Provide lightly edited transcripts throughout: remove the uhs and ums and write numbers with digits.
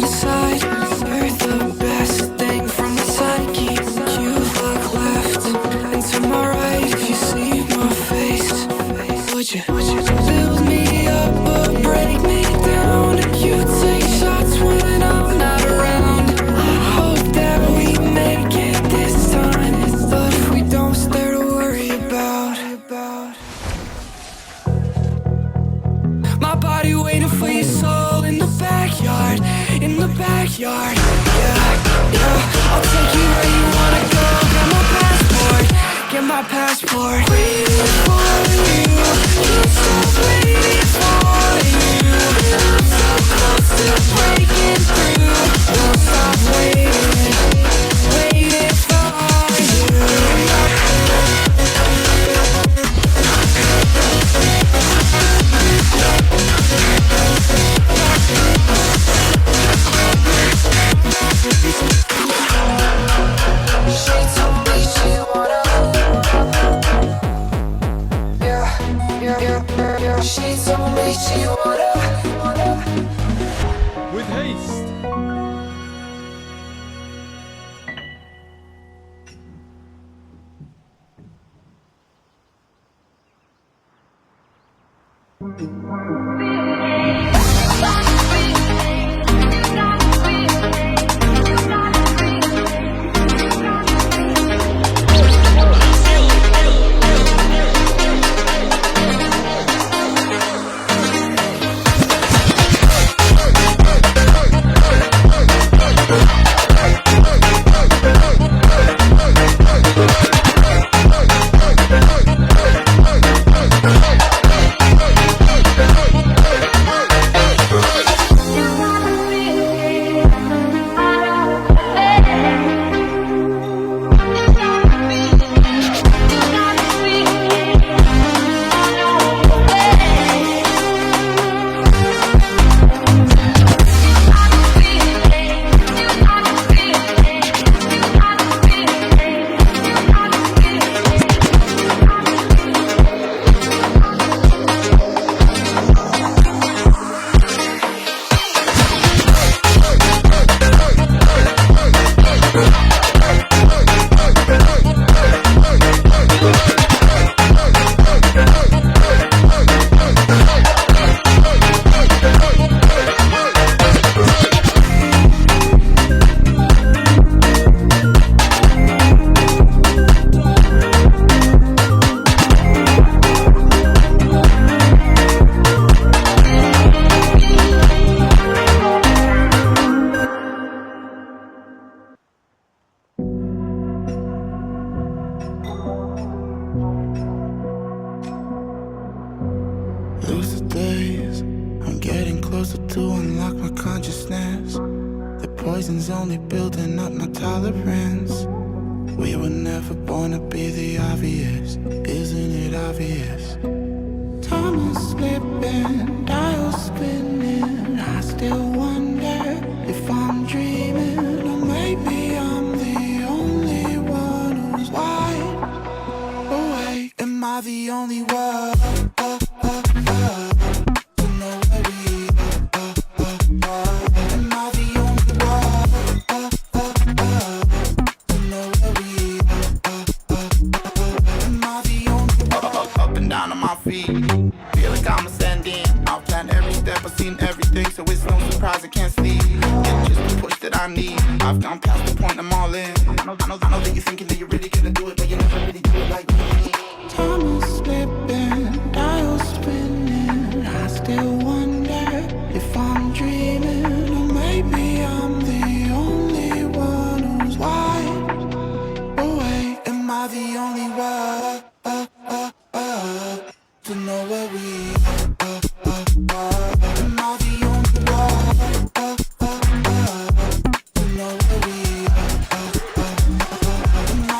side to side. You're the best thing from the psyche. You look left and to my right. If you see my face, would you build me up or break me down? You take shots when I'm not around. I hope that we make it this time, but if we don't, it's there to worry about. My body waiting for your soul in the backyard, in the backyard. Yeah, I'll take you where you wanna go. Get my passport, get my passport. Waiting for you, can't stop waiting for you. I'm so close to breaking through. Don't stop waiting, waiting for you. She told me she wanna. Yeah. She told me she wanna. With haste. Lucid days, I'm getting closer to unlock my consciousness. The poison's only building up my tolerance. We were never born to be the obvious, isn't it obvious? Time is slipping, dials spinning. I still wonder if I'm dreaming, or maybe I'm the only one who's wide awake. Am I the only one? So it's no surprise I can't sleep. It's just the push that I need. I've gone past the point, I'm all in. I know that you're thinking that you're really gonna do it, but you never really do it like me. Time is slipping, dials spinning. I still wonder if I'm dreaming, or maybe I'm the only one who's wide awake. Am I the only one to know where we are? Am I the only one to know where we are? Am I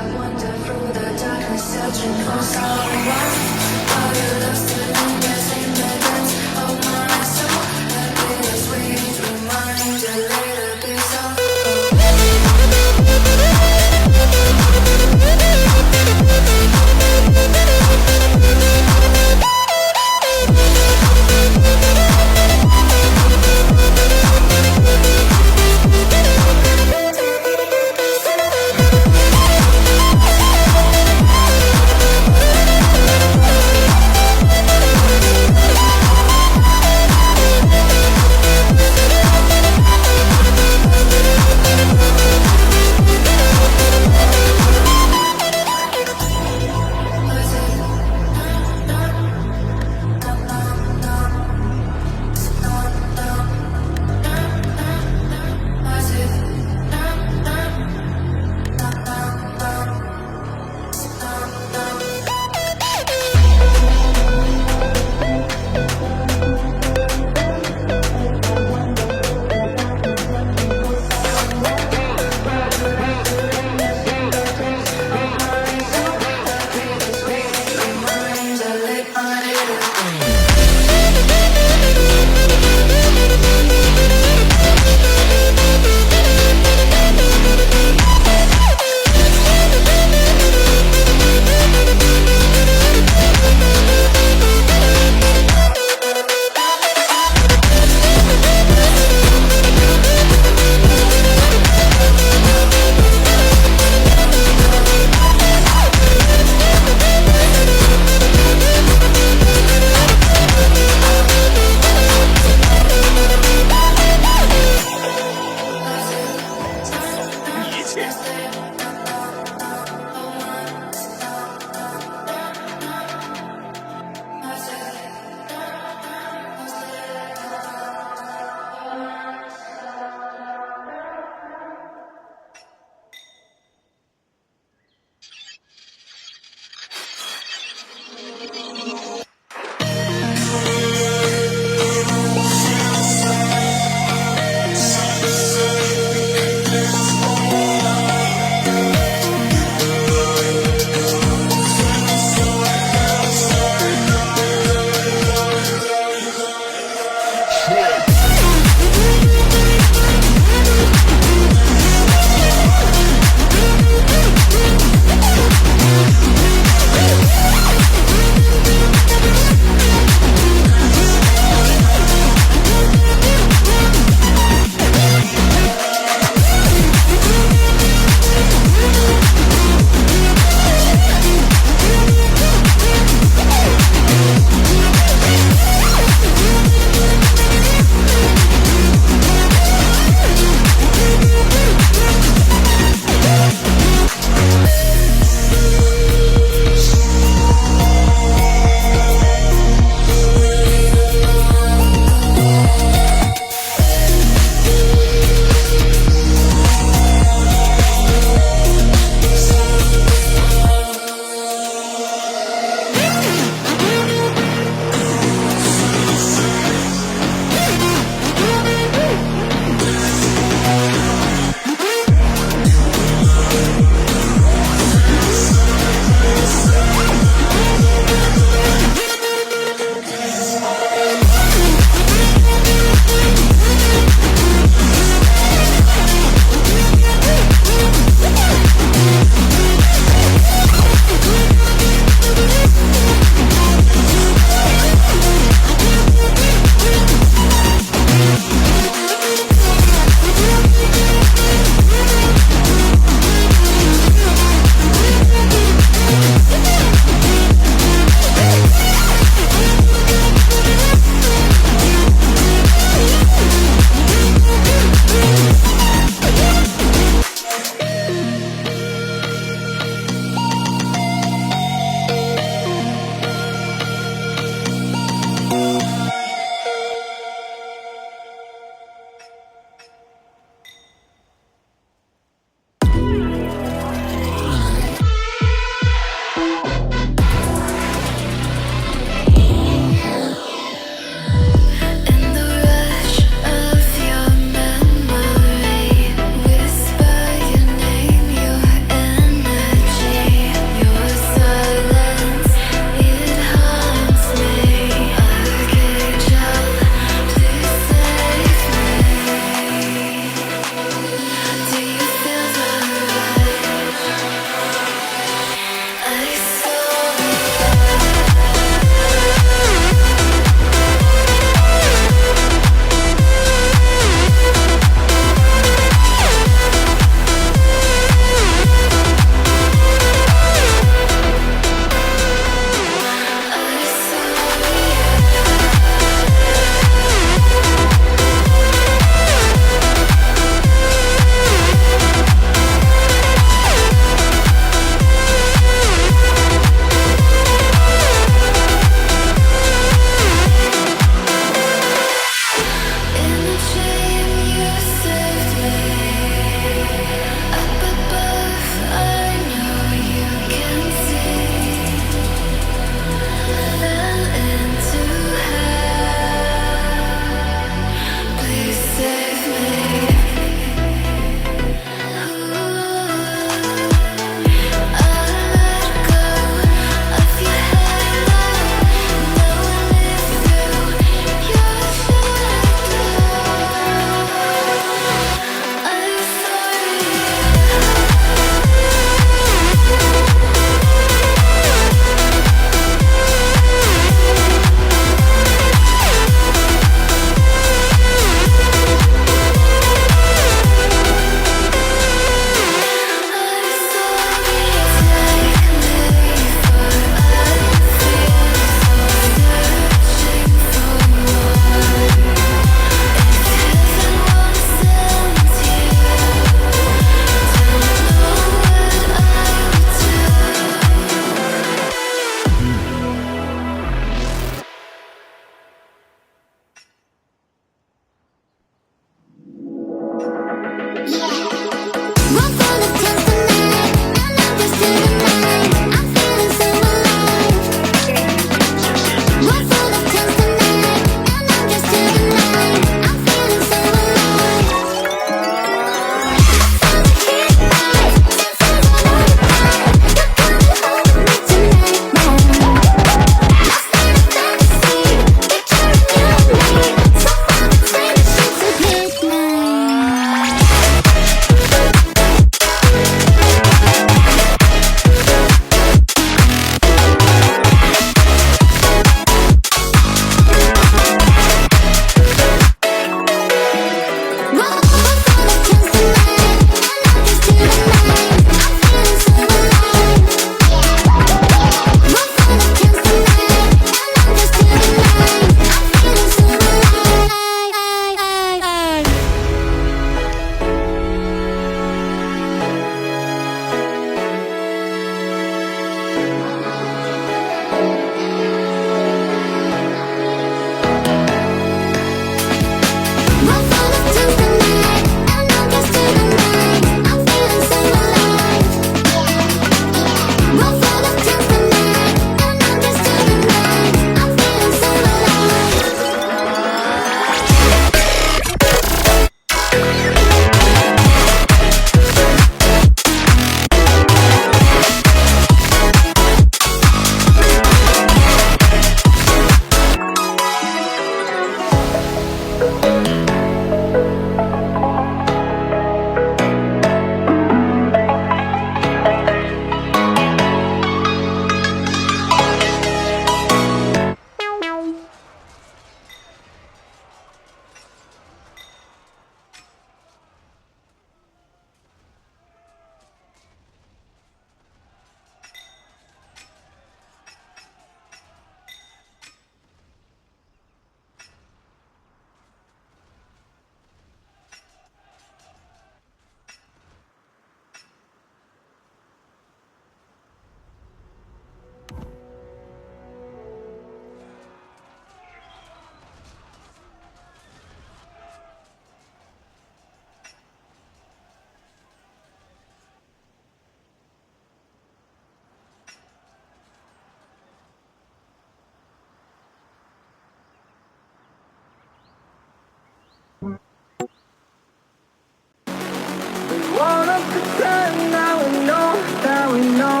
Wanna pretend that we know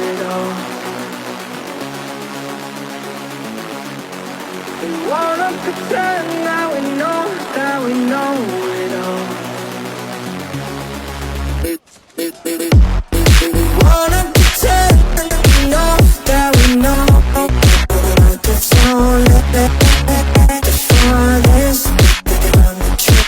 it all. We wanna pretend that we know it all. We wanna pretend that we know that's all the farthest on the trip.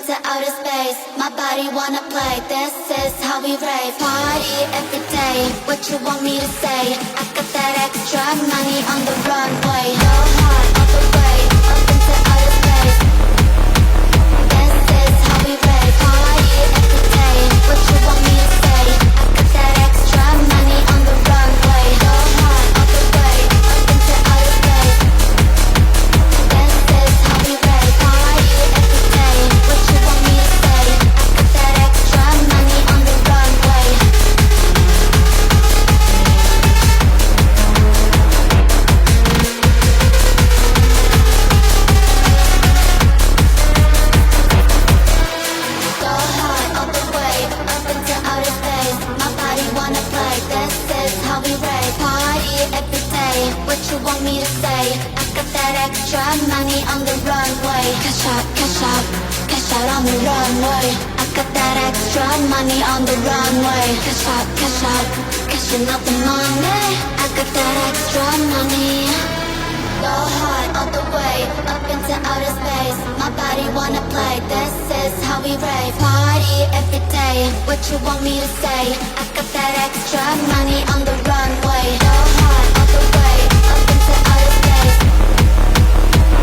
into outer space. My body wanna play. This is how we rave. Party every day. What you want me to say? I got that extra money on the runway. Go hard all the way up into outer space. This is how we rave. Party every day. What you want me to say? I got that extra money on the runway. Go hard all the way up into outer space. This is how we rave. Party every day. What you want me to say? I got that extra money on the runway. Go hard all the way up into outer space. My body wanna play. This is how we rave. Party every day. What you want me to say? I got that extra money on the runway. Cash out, cash out, cash out on the runway. I got that extra money on the runway. Cash out, cash out, cashing out the money. I got that extra money. Go hard all the way up into outer space. My body wanna play. This is how we rave. Party every day. What you want me to say? I got that extra money on the runway. Go hard all the way up into outer space.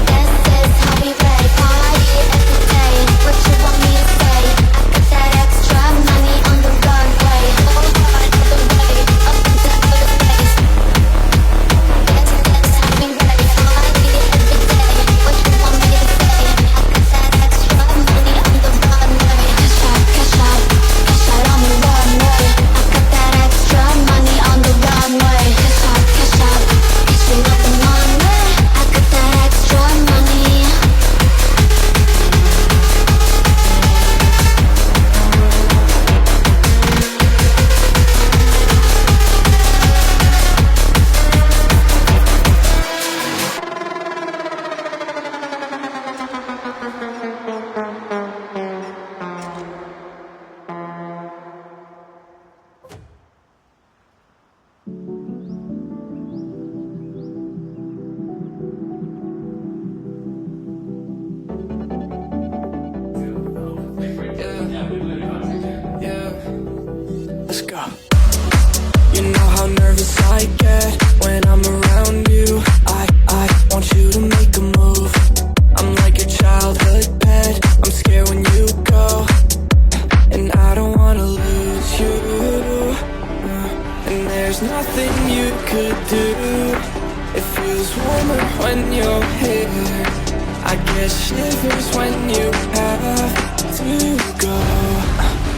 This is how we rave. Party every day. What you want me to say? I got that extra money on the runway. Go hard all the way up into outer space. This is how we rave. Party every day. What you want me to say? I got that extra money on the runway. Cash out, cash out, cash out on the runway. I got that extra money on the runway. Cash out, cashing out the money. I got that extra money. Yeah, let's go. You know how nervous I get when I'm around you. I want you to make a move. I'm like your childhood pet. I'm scared when you go, and I don't wanna lose you. And there's nothing you could do. It feels warmer when you're here. I get shivers when you have to go.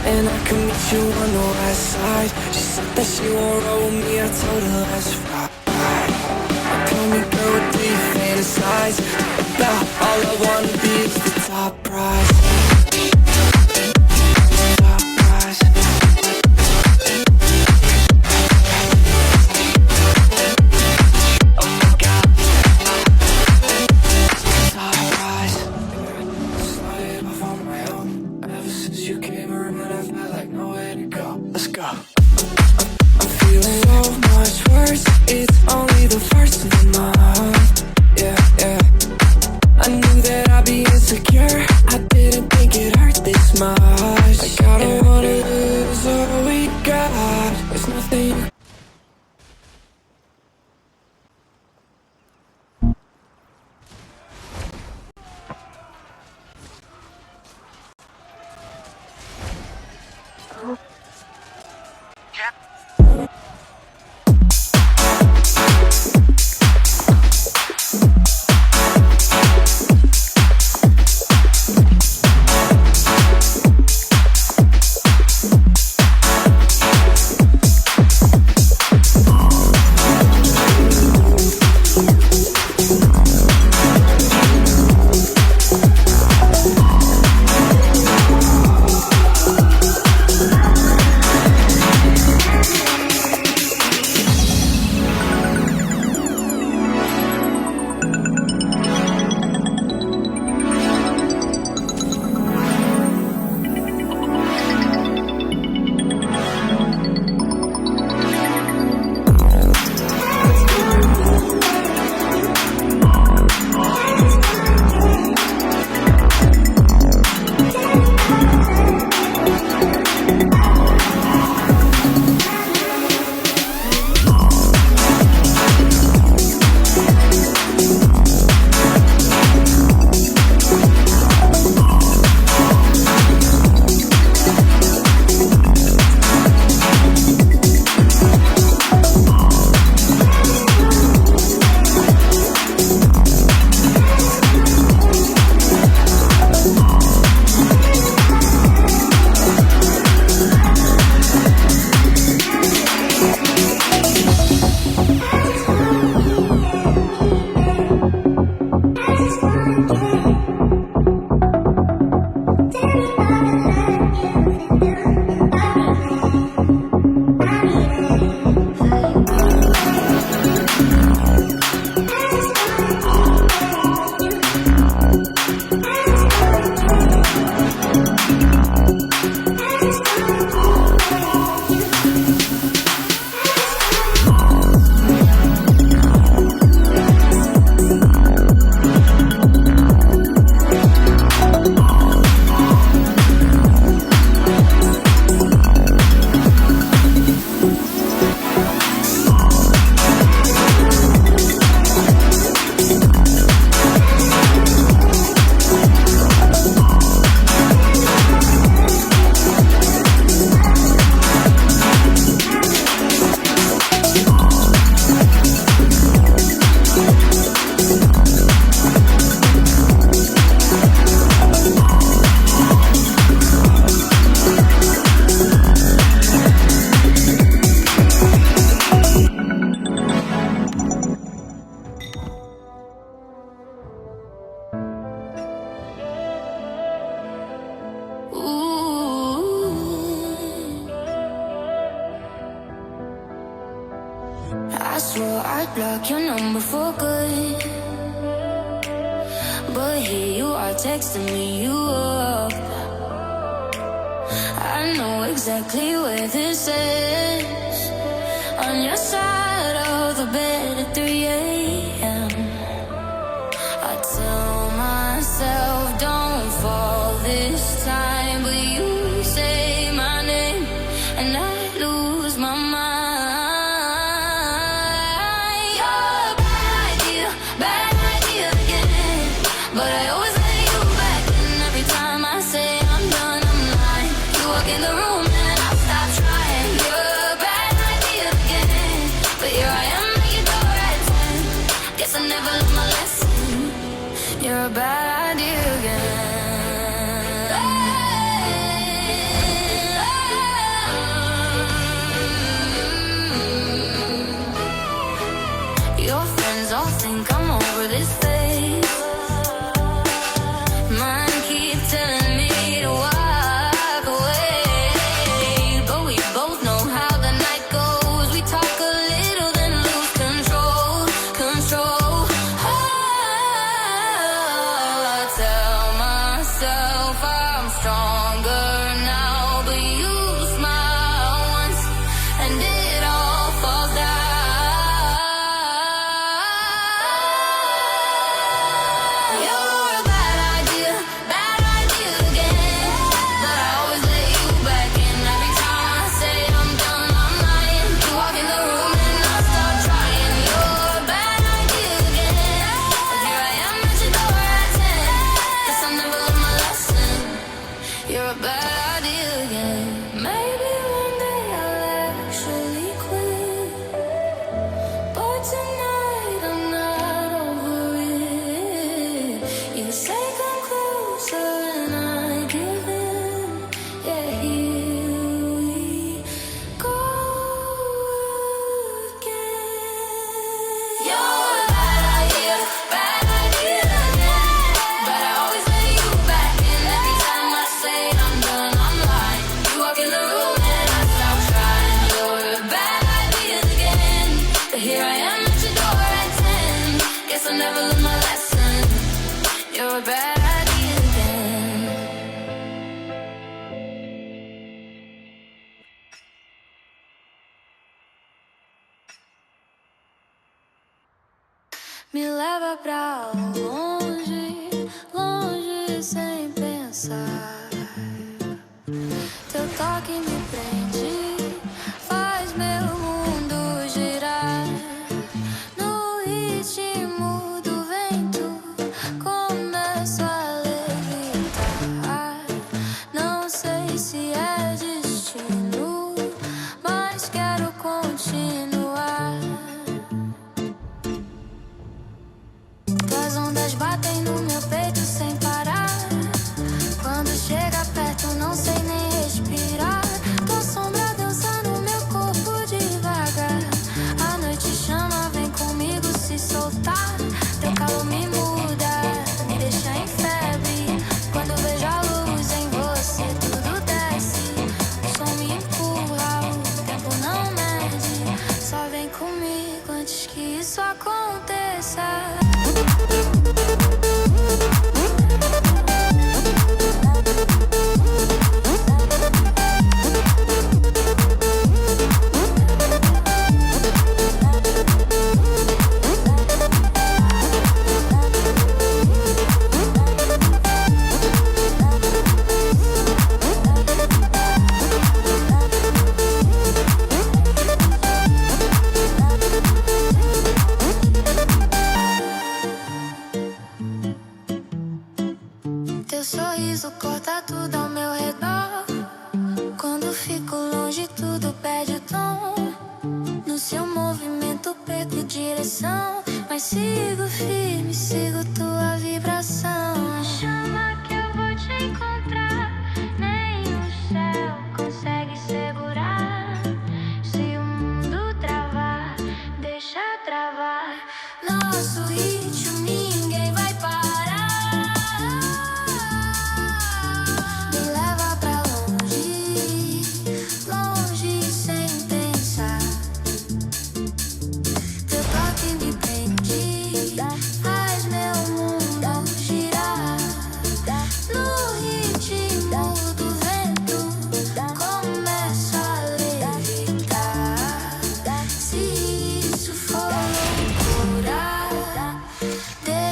And I can meet you on the west side. She said that she won't roll with me. I told her let's ride. Tell me, girl, what do you fantasize about? All I wanna be is the top prize. Top prize. Oh my God. Top prize. Started off on my own. Ever since you came around, I felt like nowhere to go. Let's go. I'm feeling so much worse. It's only the first of the month. Yeah, yeah. I knew that I'd be insecure. I did block your number for good. But here you are texting me you up. I know exactly where this is. On your side of the bed at 3 a.m. I tell myself don't fall this time, but you say my name and I lose my mind. You're a bad idea again. But I always let you back in every time I say I'm done, I'm lying. You walk in the room and I stop trying. You're a bad idea again. But here I am at your door at 10. Guess I never learned my lesson. You're a bad idea again. Your friends all think I'm over this phase. Mine keep telling me to walk away. But we both know how the night goes. We talk a little then lose control. I tell myself I'm stronger now, but you smile once and it all falls down. You're a bad idea again. But I always let you back in every time I say I'm done, I'm lying. You walk in the room and I stop trying. You're a bad idea again. But here I am at your door at 10. Guess I never learned my lesson. You're a bad idea again. Maybe one day I'll actually quit. But tonight I'm not over it. You say come closer and I give in. Yeah, here we go again. You're a bad idea again. But I always let you back in every time I say I'm done, I'm lying. You walk in the room and I stop trying. You're a bad idea again. But here I am at your door at 10. Guess I never learned my lesson. You're a bad idea again. Me leva pra longe, longe sem pensar. Teu toque me prende, faz meu mundo girar. No ritmo do vento, começo a levitar. Não sei se é destino, mas quero continuar. As ondas batem no meu peito sem parar. Quando chega perto não sei nem respirar. Tua sombra dança no meu corpo devagar. A noite chama, vem comigo se soltar. Teu calor me muda, me deixa em febre. Quando vejo a luz em você tudo desce. O som me empurra, o tempo não mede. Só vem comigo antes que isso aconteça. Teu sorriso corta tudo ao meu redor. Quando fico longe tudo perde o tom. No seu movimento perco direção, mas sigo firme, sigo tua vibração. Chama que eu vou te encontrar. Nem o céu consegue segurar. Se o mundo travar, deixa travar. Nosso ritmo ninguém vai parar. Me leva pra longe, longe sem pensar. Teu toque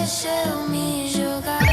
Deixa-eu me jogar.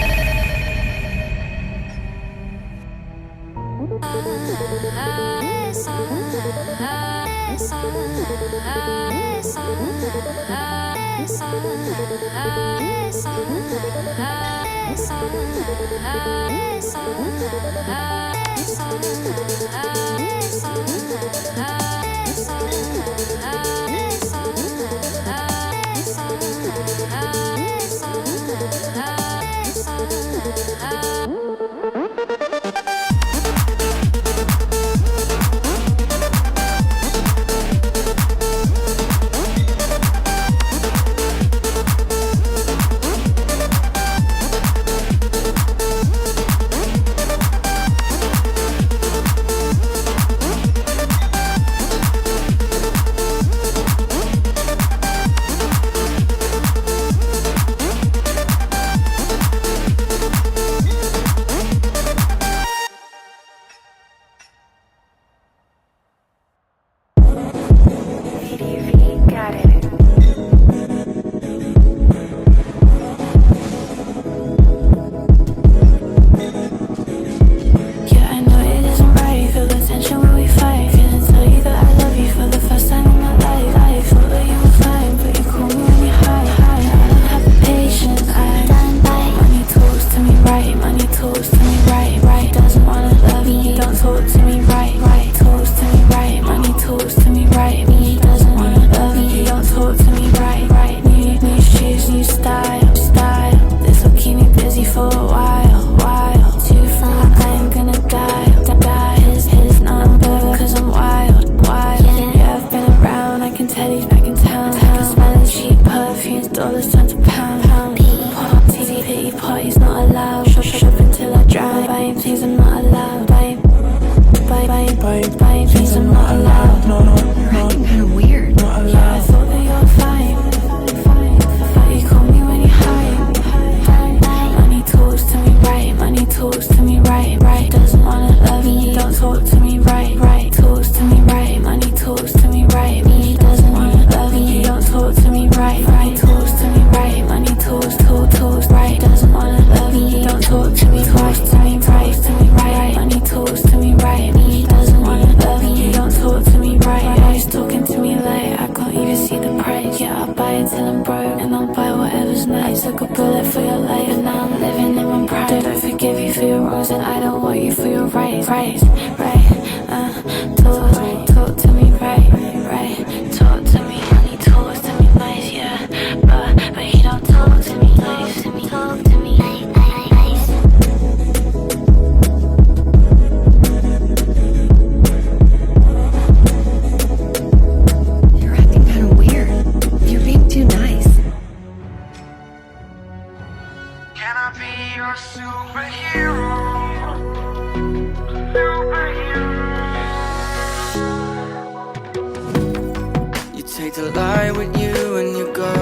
Take the light with you and you go.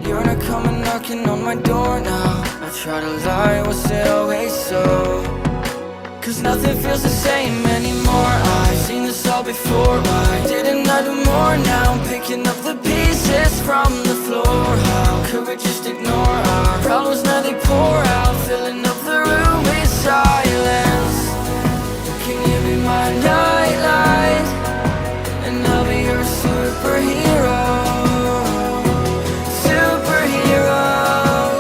You're not coming knocking on my door now. I try to lie, was it always so? Cause nothing feels the same anymore. I've seen this all before. Why didn't I do more? Now I'm picking up the pieces from the floor. How could we just ignore our problems? Now they pour out, filling up the room with silence. Can you be my nightlight? And I'll be your superhero. Superhero.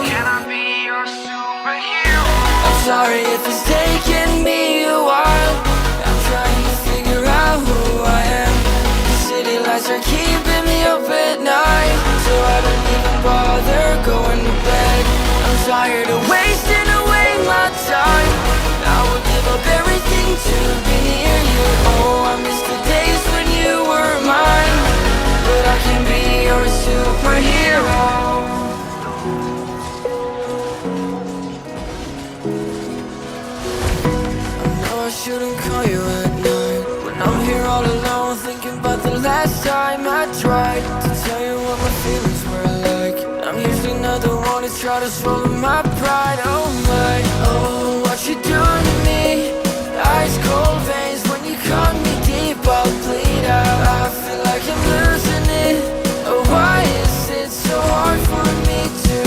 Can I be your superhero? I'm sorry if it's taking me a while. I'm trying to figure out who I am. The city lights are keeping me up at night, so I don't even bother going to bed. I'm tired of wasting away my time. I would give up everything to be near you. Oh, I miss the days when you were mine, but I can be your superhero. I know I shouldn't call you at night when I'm here all alone, thinking about the last time I tried to tell you what my feelings were like. I'm usually not the one to try to swallow my pride. Oh my, oh, what you doing to me? Ice cold veins when you cut me deep, I'll bleed out. I feel like I'm losing it. Oh, why is it so hard for me to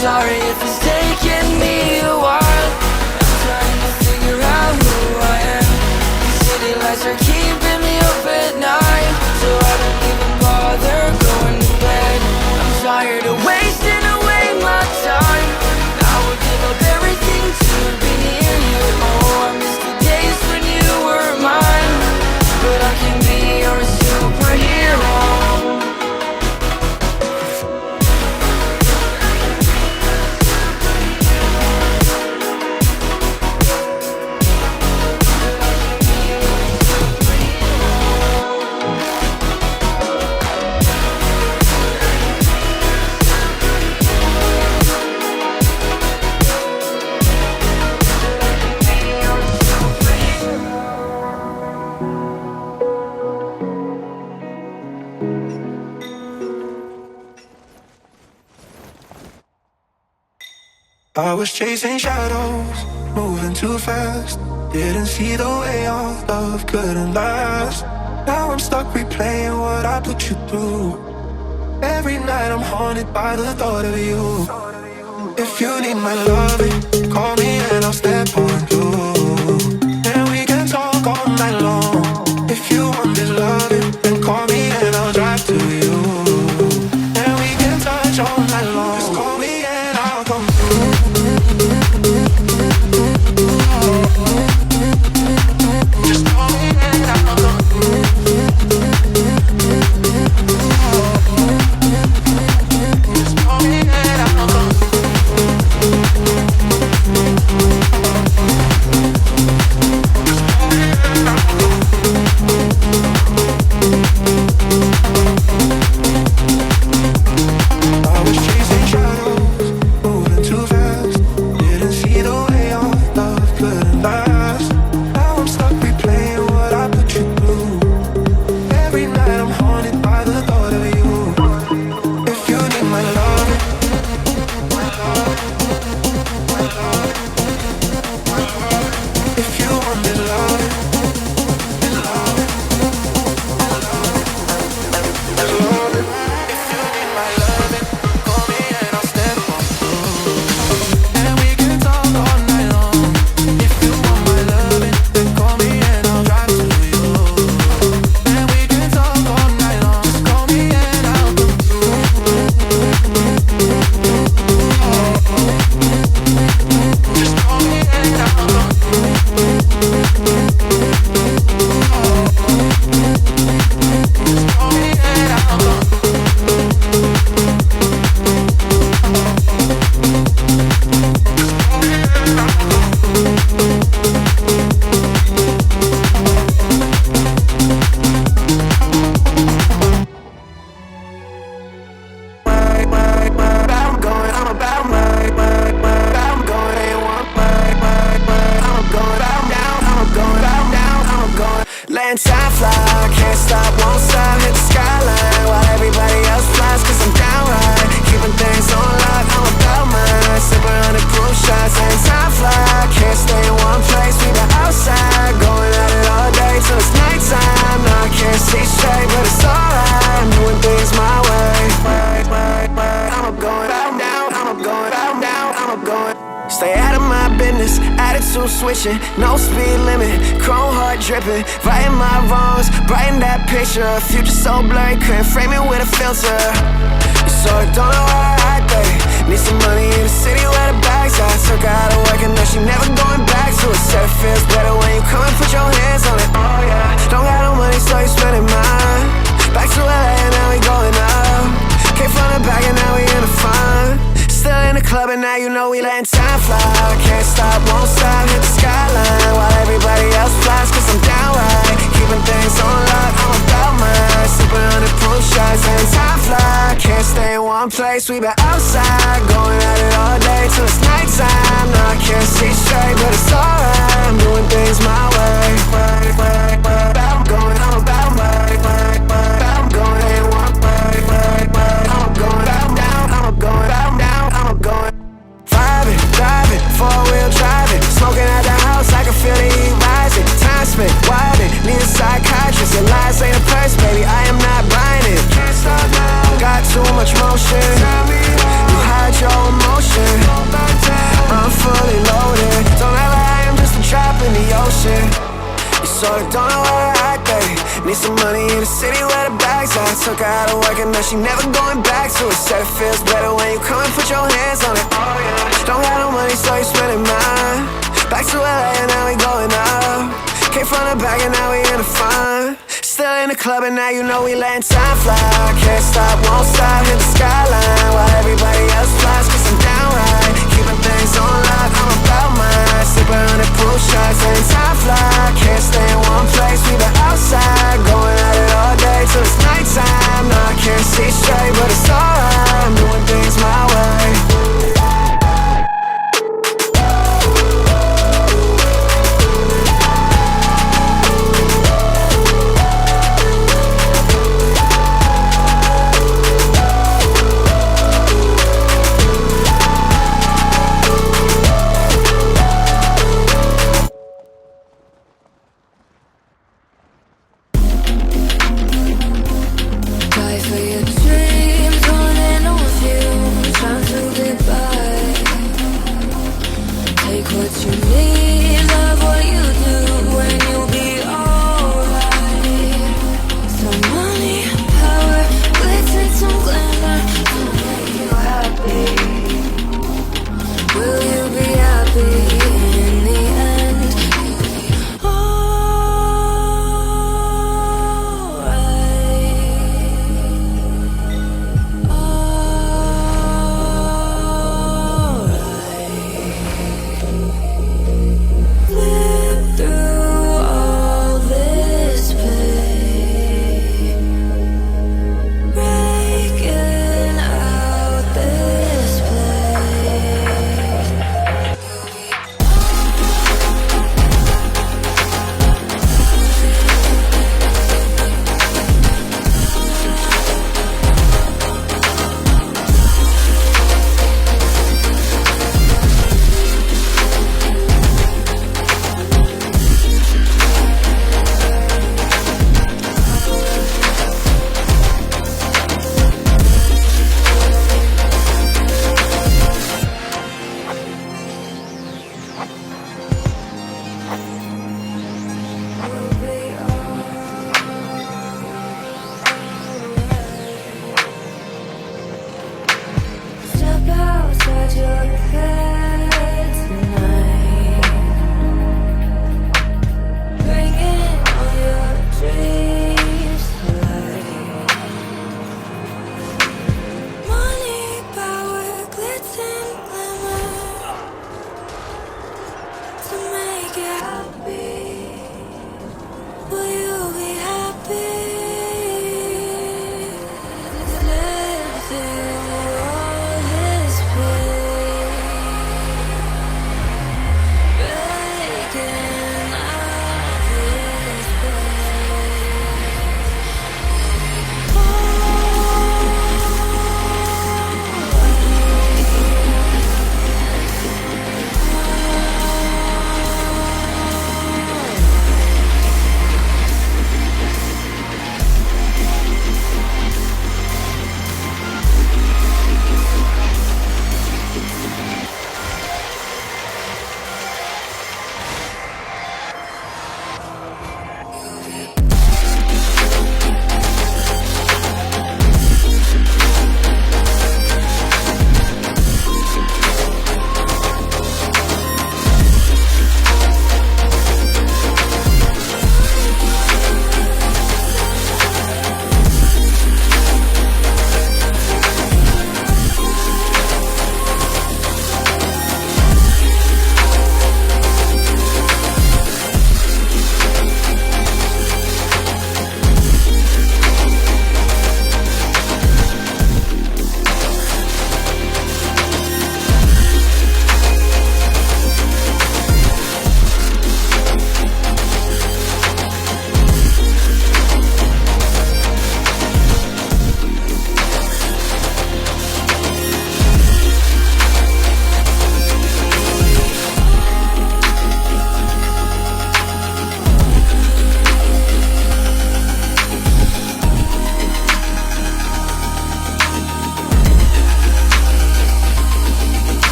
sorry if it's taking me a while. I'm trying to figure out who I am. These city lights are keeping me up at night, so I don't even bother going to bed. I'm tired of wasting away my time. I would give up everything to be near you. Oh, I miss the days when you were mine, but I can be your superhero. I was chasing shadows, moving too fast. Didn't see the way our love couldn't last. Now I'm stuck replaying what I put you through. Every night I'm haunted by the thought of you. If you need my loving, call me and I'll step on you. And we can talk all night long. If you want this loving, then call me and I'll drive to you. And we can touch all night long. Just call me and I'll come through. Just call me and I'll come through. Just call me and I'll come I was chasing shadows, moving too fast. Didn't see the way our love couldn't last. Now I'm stuck replaying what I put you through. Every night I'm haunted by the thought of you. If you need my loving, my love, my love, my love. If you want this loving, this loving, this loving, this loving. If you need my loving, call me and I'll step on through. And we can talk all night long. If you want my loving, then call me and I'll drive to you. And we can talk all night long. Just call me and I'll come through. Just call me and I'll come through. Just call me and I'll come through. Letting time fly, can't stop, won't stop, hit the skyline while everybody else flies, cause I'm downright keeping things on lock, I'm about mine, sipping 100 proof shots. Letting time fly, can't stay in one place, we the outside, going at it all day till it's nighttime. Now I can't see straight, but it's alright, I'm doing things my way. I'm up going down, down, I'm up going down, down, I'm up going. Stay out of my business, attitude switching, no speed limit, chrome heart dripping, righting my wrongs, brighten that picture, future so blurry, couldn't frame it with a filter. You sort of don't know how to act, babe. Need some money in the city where the bags at. Took her out of work and now she never going back to it. Said it feels better when you come and put your hands on it. Oh yeah, don't got no money so you spending mine. Back to LA and now we going up. Came from the back and now we in the front. Still in the club and now you know we letting time fly. Can't stop, won't stop, hit the skyline while everybody else flies, cause I'm downright keeping things on lock, I'm about mine, sipping 100 proof shots. Letting time fly, can't stay in one place, we been outside, going at it all day till it's nighttime. Now I can't see straight, but it's alright, I'm doing things my way. I'm going, I'm about mine, I'm going in one way. I'm going down, down, I'm going down, down, I'm going. Vibing, driving, four-wheel driving, smoking at the house, I can feel the heat rising. Time spent, wildin', need a psychiatrist. Your lies ain't a purse, baby, I am not buying it. Can't stop now, got too much motion. You hide your emotions. Need some money in the city where the bags are. Took her out of work and now she never going back to it. Said it feels better when you come and put your hands on it. Oh yeah. Don't got no money so you spending mine. Back to LA and now we going up. Came from the back and now we in the front. Still in the club and now you know we letting time fly. Can't stop, won't stop, hit the skyline while everybody else flies, cause I'm down right. Keeping things on lock, I'm about mine. Sipping on the pool shots, letting time fly. Can't stay in one place, we been outside, going at it all day till it's nighttime. No, I can't see straight, but it's alright, I'm doing things my way.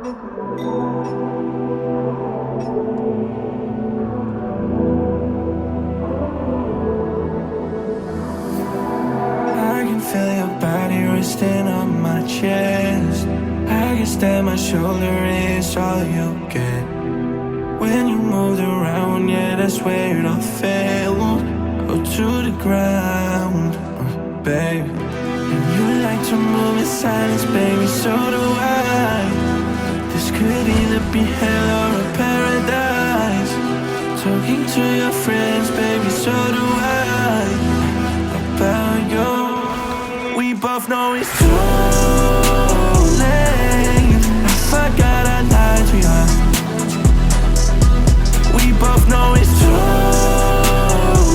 I can feel your body resting on my chest. I guess that my shoulder is all you get. When you moved around, yeah, that's where it all fell. Go to the ground, babe. And you like to move in silence, baby, so do I. This could either be hell or a paradise. Talking to your friends, baby, so do I. About you, we both know it's too late. I forgot I lied to you. We both know it's too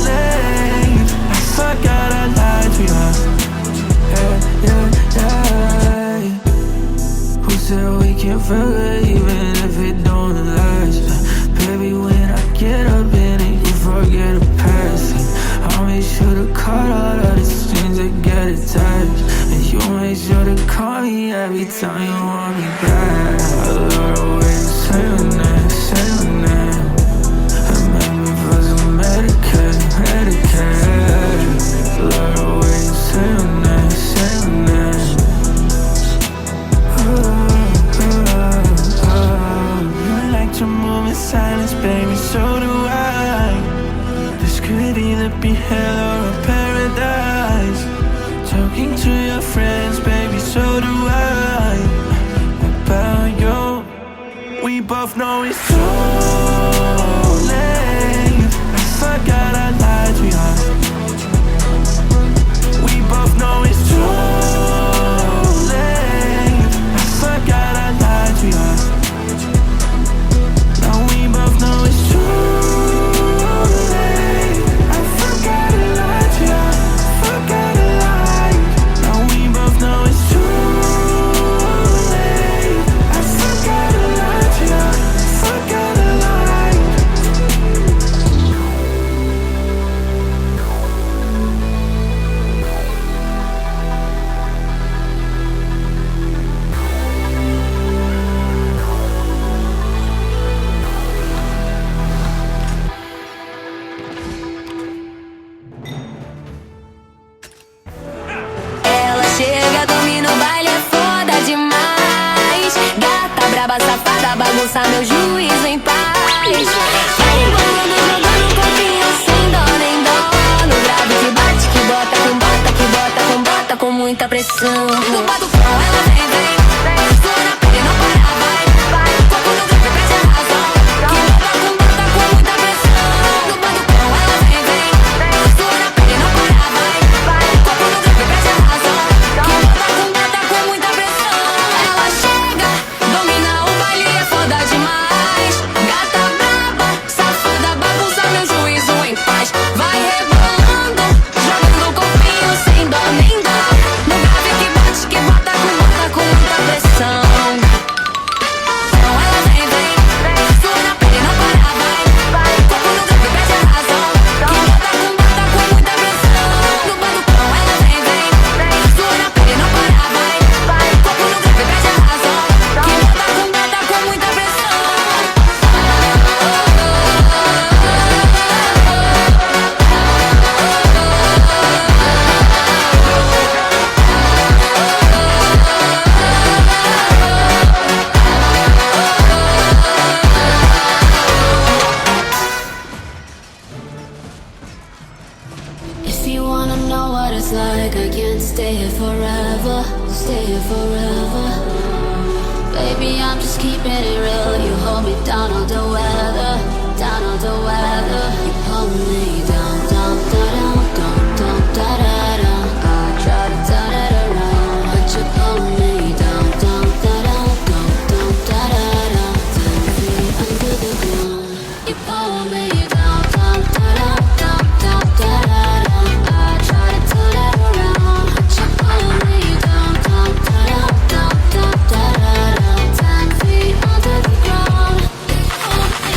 late. I forgot I lied to you. Yeah. Who said we can't forget even if it don't last? Baby, when I get up in it, you forget the past. I'll make sure to cut all of the strings that get attached. And you make sure to call me every time you want me back. I love the way you say your name, say your name. And make me feel so Medicaid. Love the way you say your name, say your name. You like to move in silence, baby, so do I. This could either be hell or a paradise. Talking to your friends, baby, so do I. About you, we both know it's too late. I forgot I lied to you. We both know it's too late. I forgot I lied to you. Now we both know it's too late. I forgot I lied to you. Forgot I lied. Now we both know it's too late. I forgot I lied to you. Forgot I lied. Ela chega, domina o baile, é foda demais. Gata, braba, safada, bagunça meu juízo em paz. Vai rebolando, jogando corpinho sem dó nem dó. No grave que bate, que bota, com bota, que bota, com bota, com muita pressão. No batucão ela vem, sua na pele, não para, vai. Corpo no grave, perde a razão. Que bota, com muita pressão. No batucão ela vem, sua na pele, não para, vai. Corpo no grave, perde a razão. Que bota, com muita pressão. Ela chega, domina o baile, é foda demais. Gata braba, safada, bagunça meu juízo em paz. Vai rebolando, jogando o corpinho sem dó nem dó. No grave que bate, que bota, com muita pressão. Então ela vem, sua na pele, não para, vai. Corpo no grave, perde a razão. Que bota, com muita pressão. No batucão ela vem, sua na pele, não para, vai. Corpo no grave, perde a razão. Que bota, com muita pressão. If you wanna know what it's like, I can't stay here forever. Stay here forever. Baby, I'm just keeping it real. You hold me down all the weather. Down all the weather. You pull me down, down, down, down, down, down, down, down. I try to turn it around, but you pull me down, down, down, down, down, down, down, down. 10 feet under the ground. You pull me down, down, down, down, down, down, down. I try to turn it around, but you pull me down, down, down, down, down, down, down. 10 feet under the ground. You pull me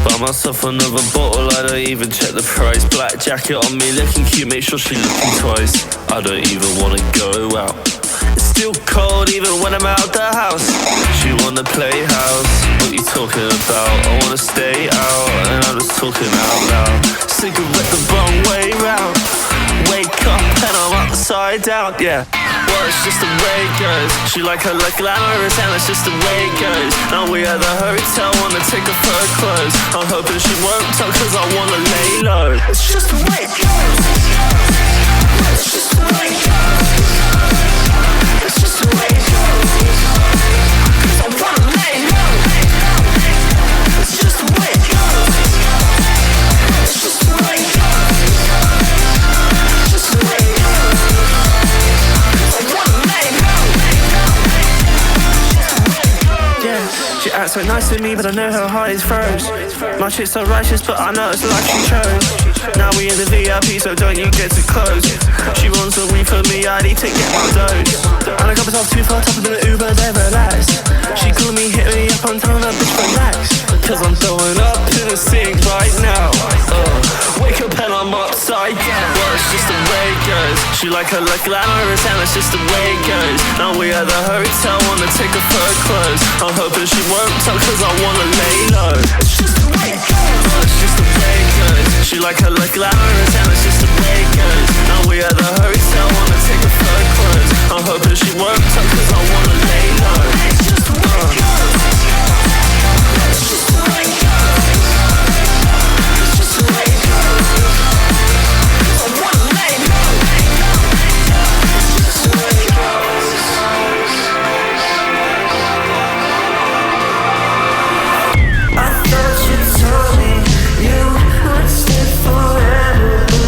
Buy myself another bottle, I don't even check the price. Black jacket on me, looking cute, make sure she looking twice. I don't even wanna go out. It's still cold even when I'm out the house. She wanna play house, what you talking about? I wanna stay out, and I'm just talking out loud. Cigarette the wrong way round. Wake up and I'm upside down, yeah. Well, it's just the way it goes. She like her look glamorous and it's just the way it goes. Now we at the hotel, wanna take off her clothes. I'm hoping she won't talk cause I wanna lay low. It's just the way it goes. It's just the way it goes. It's just the way it goes. Cause I wanna lay low. It's just the way it goes. It's just the way it goes. Just the way it goes. She acts so nice to me, but I know her heart is froze. My chick's so righteous, but I know it's the life she chose. Now we in the VIP, so don't you get too close. She wants a weed for me, I need to get my dose. And I got myself too far, top of the Uber, they relax. She called me, hit me up, I'm telling her, bitch, relax. Cause I'm throwing up in the sink right now. Wake up and I'm upside down. Well, it's just the way it goes. She like her look glamorous and it's just the way it goes. Now we at the hotel, wanna take off her clothes. I'm hoping she won't talk cause I wanna lay low. It's just the way it goes. Well, it's just the way it goes. She like her look glamorous and it's just the way it goes. Now we at the hotel, wanna take off her clothes. I'm hoping she won't talk cause I wanna lay low. It's just the way it goes. It's just the way it goes. It's just the way it goes. I wanna lay low. It's just the way it goes. I thought you told me you would stay forever.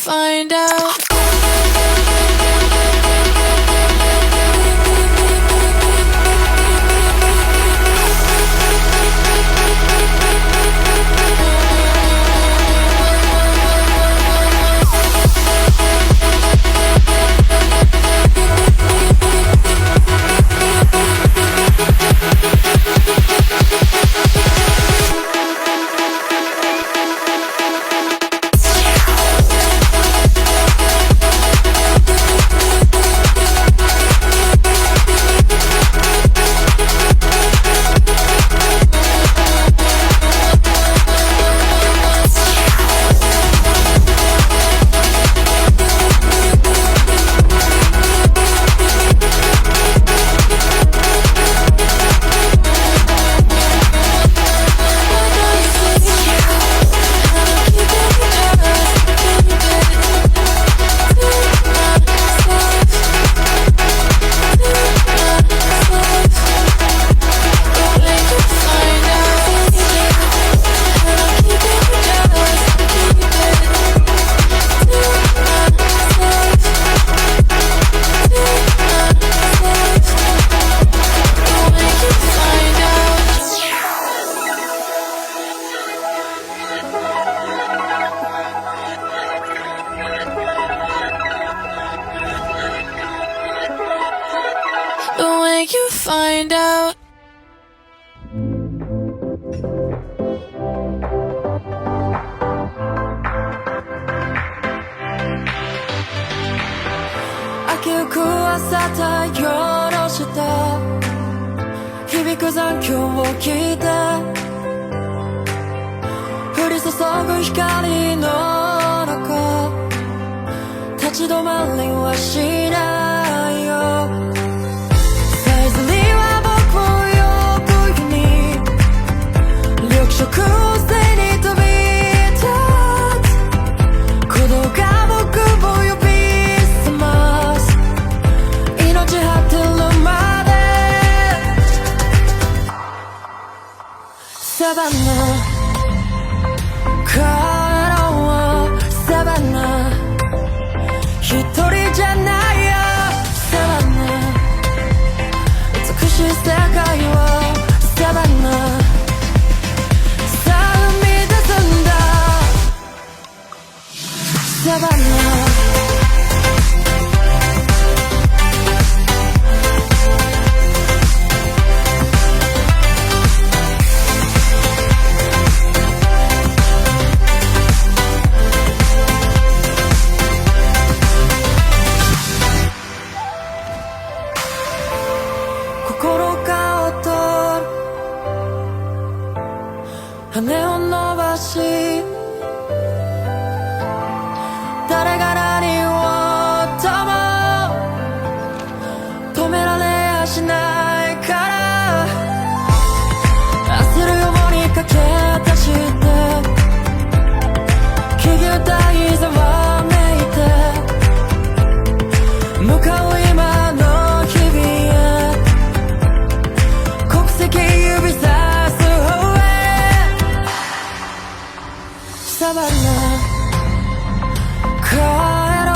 find out.明く朝太陽の下響く残響を聞いて降り注ぐ光の中立ち止まりはしないよさえずりは僕を呼ぶように緑色を背に飛び立つ鼓動が僕を呼び覚ます命果てるまでサバナ帰ろうサバナ一人じゃないよサバナ美しい世界をサバナさあ生み出すんだサバナ羽を伸ばし誰が何をとも止められやしないから焦るように駆け出して木々大ざわめいて向かう今の日々へ国籍指さサバナ帰ろ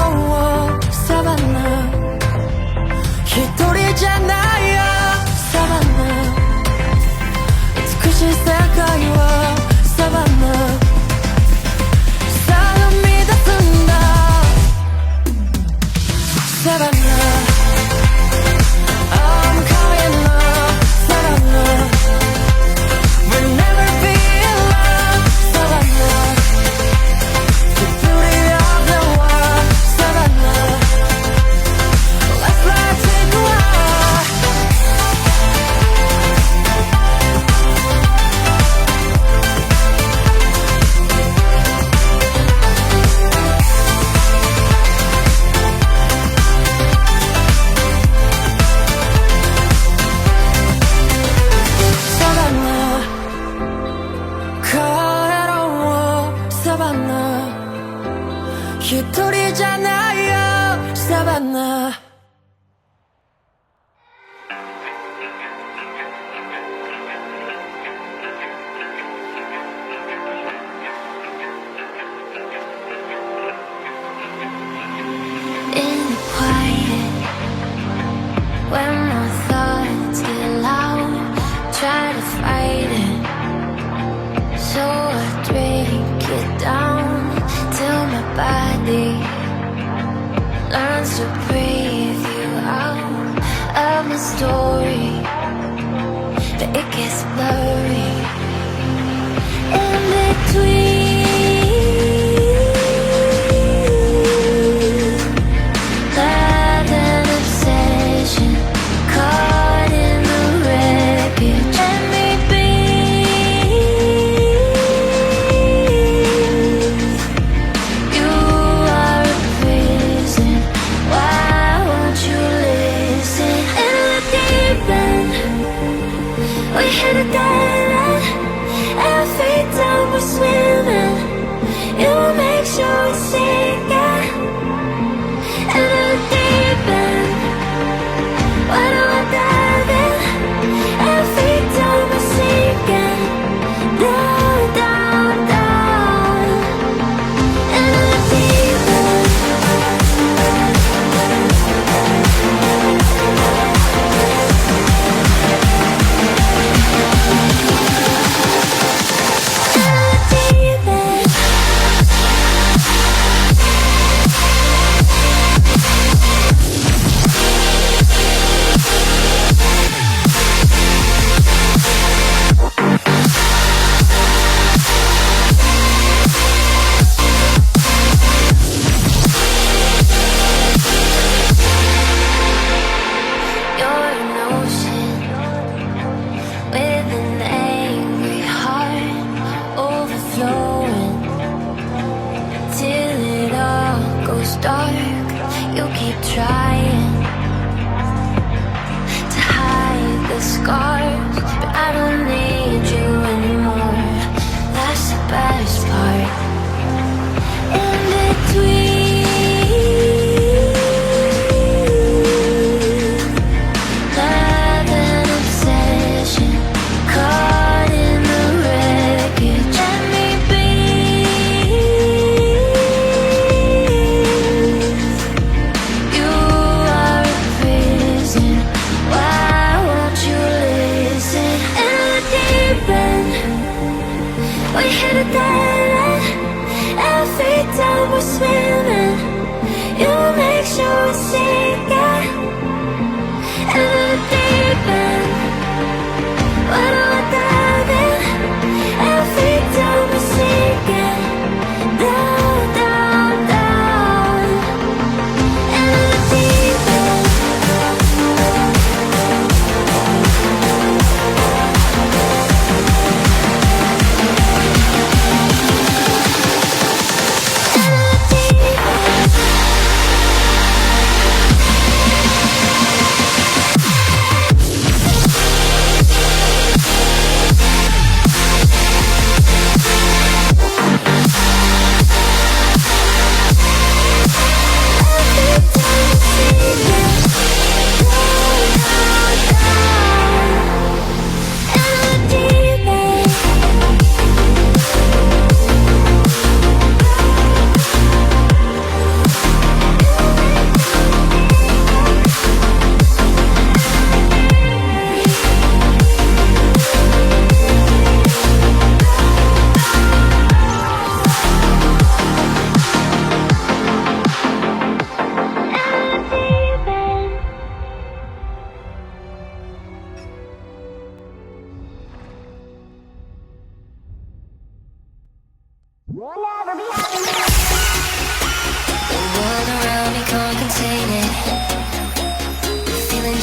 うサバナ一人じゃないよサバナ美しい世界をサバナ一人じゃないよ Savannah In the quiet, when my thoughts get loud, try to fight it. So I drink it down till my body learns to breathe you out of my story, but it gets blurry in between.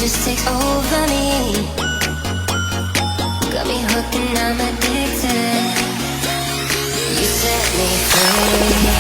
just takes over me. Got me hooked and I'm addicted. You set me free.